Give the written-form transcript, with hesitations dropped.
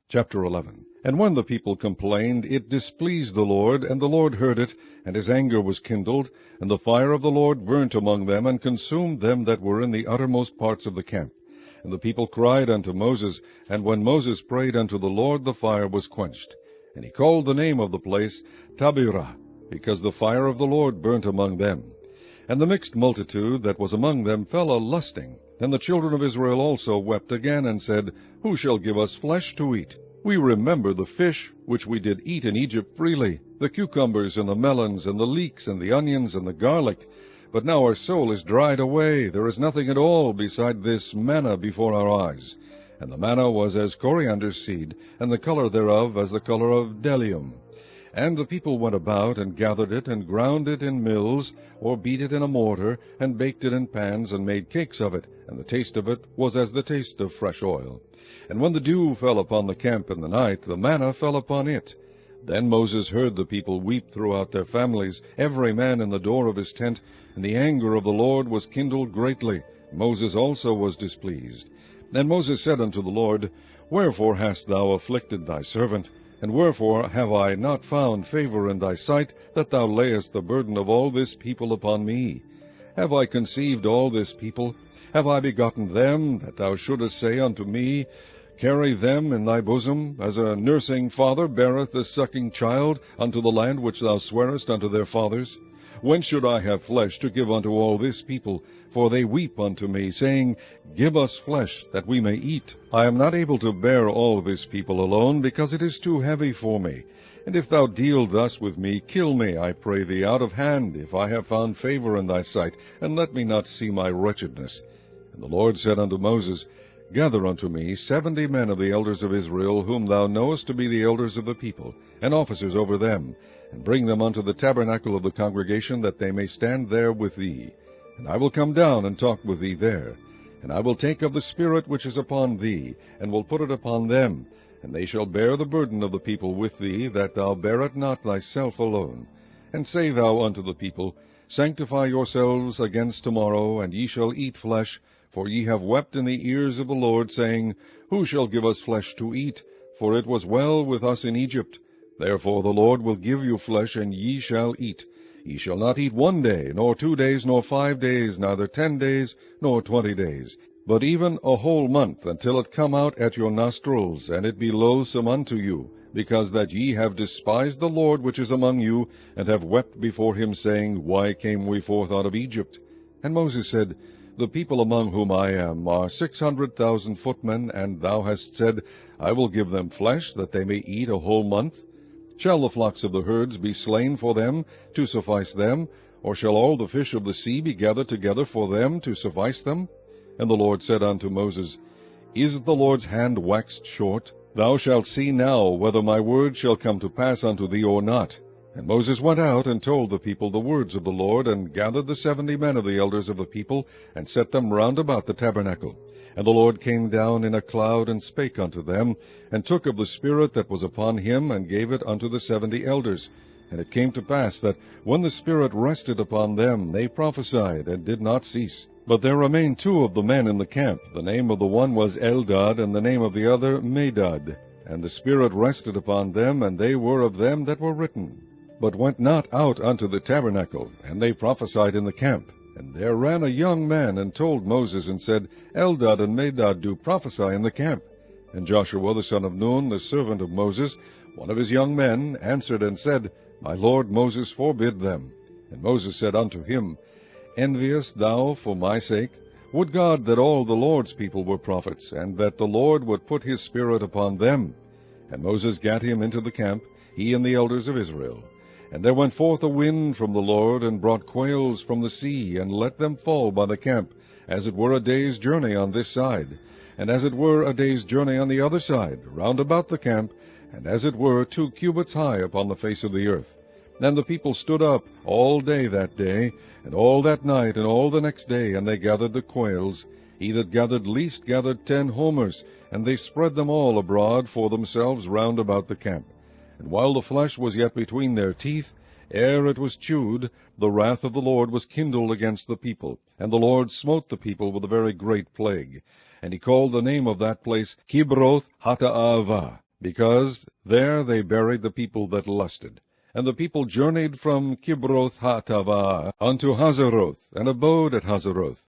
Chapter 11. And when the people complained, it displeased the Lord, and the Lord heard it, and his anger was kindled, and the fire of the Lord burnt among them, and consumed them that were in the uttermost parts of the camp. And the people cried unto Moses, and when Moses prayed unto the Lord, the fire was quenched. And he called the name of the place Taberah, because the fire of the Lord burnt among them. And the mixed multitude that was among them fell a lusting. And the children of Israel also wept again, and said, Who shall give us flesh to eat? We remember the fish which we did eat in Egypt freely, the cucumbers and the melons and the leeks and the onions and the garlic. But now our soul is dried away. There is nothing at all beside this manna before our eyes. And the manna was as coriander seed, and the color thereof as the color of bdellium. And the people went about, and gathered it, and ground it in mills, or beat it in a mortar, and baked it in pans, and made cakes of it, and the taste of it was as the taste of fresh oil. And when the dew fell upon the camp in the night, the manna fell upon it. Then Moses heard the people weep throughout their families, every man in the door of his tent, and the anger of the Lord was kindled greatly. Moses also was displeased. Then Moses said unto the Lord, Wherefore hast thou afflicted thy servant? And wherefore have I not found favor in thy sight, that thou layest the burden of all this people upon me? Have I conceived all this people? Have I begotten them, that thou shouldest say unto me, Carry them in thy bosom, as a nursing father beareth the sucking child, unto the land which thou swarest unto their fathers? When should I have flesh to give unto all this people? For they weep unto me, saying, Give us flesh, that we may eat. I am not able to bear all this people alone, because it is too heavy for me. And if thou deal thus with me, kill me, I pray thee, out of hand, if I have found favor in thy sight, and let me not see my wretchedness. And the Lord said unto Moses, Gather unto me 70 men of the elders of Israel, whom thou knowest to be the elders of the people, and officers over them, and bring them unto the tabernacle of the congregation, that they may stand there with thee. And I will come down and talk with thee there. And I will take of the Spirit which is upon thee, and will put it upon them, and they shall bear the burden of the people with thee, that thou bear it not thyself alone. And say thou unto the people, Sanctify yourselves against tomorrow, and ye shall eat flesh, for ye have wept in the ears of the Lord, saying, Who shall give us flesh to eat? For it was well with us in Egypt. Therefore the Lord will give you flesh, and ye shall eat. Ye shall not eat 1 day, nor 2 days, nor 5 days, neither 10 days, nor 20 days, but even a whole month, until it come out at your nostrils, and it be loathsome unto you, because that ye have despised the Lord which is among you, and have wept before him, saying, Why came we forth out of Egypt? And Moses said, The people among whom I am are 600,000 footmen, and thou hast said, I will give them flesh, that they may eat a whole month. Shall the flocks of the herds be slain for them, to suffice them? Or shall all the fish of the sea be gathered together for them, to suffice them? And the Lord said unto Moses, Is the Lord's hand waxed short? Thou shalt see now whether my word shall come to pass unto thee or not. And Moses went out, and told the people the words of the Lord, and gathered the 70 men of the elders of the people, and set them round about the tabernacle. And the Lord came down in a cloud, and spake unto them, and took of the Spirit that was upon him, and gave it unto the 70 elders. And it came to pass that, when the Spirit rested upon them, they prophesied, and did not cease. But there remained 2 of the men in the camp. The name of the one was Eldad, and the name of the other Medad. And the Spirit rested upon them, and they were of them that were written, but went not out unto the tabernacle, and they prophesied in the camp. And there ran a young man, and told Moses, and said, Eldad and Medad do prophesy in the camp. And Joshua the son of Nun, the servant of Moses, one of his young men, answered and said, My lord Moses forbid them. And Moses said unto him, Enviest thou for my sake? Would God that all the Lord's people were prophets, and that the Lord would put his Spirit upon them. And Moses gat him into the camp, he and the elders of Israel. And there went forth a wind from the Lord, and brought quails from the sea, and let them fall by the camp, as it were a day's journey on this side, and as it were a day's journey on the other side, round about the camp, and as it were 2 cubits high upon the face of the earth. Then the people stood up all day that day, and all that night, and all the next day, and they gathered the quails. He that gathered least gathered 10 homers, and they spread them all abroad for themselves round about the camp. And while the flesh was yet between their teeth, ere it was chewed, the wrath of the Lord was kindled against the people, and the Lord smote the people with a very great plague. And he called the name of that place Kibroth Hattaavah. because there they buried the people that lusted. And the people journeyed from Kibroth Hattaavah unto Hazeroth, and abode at Hazeroth.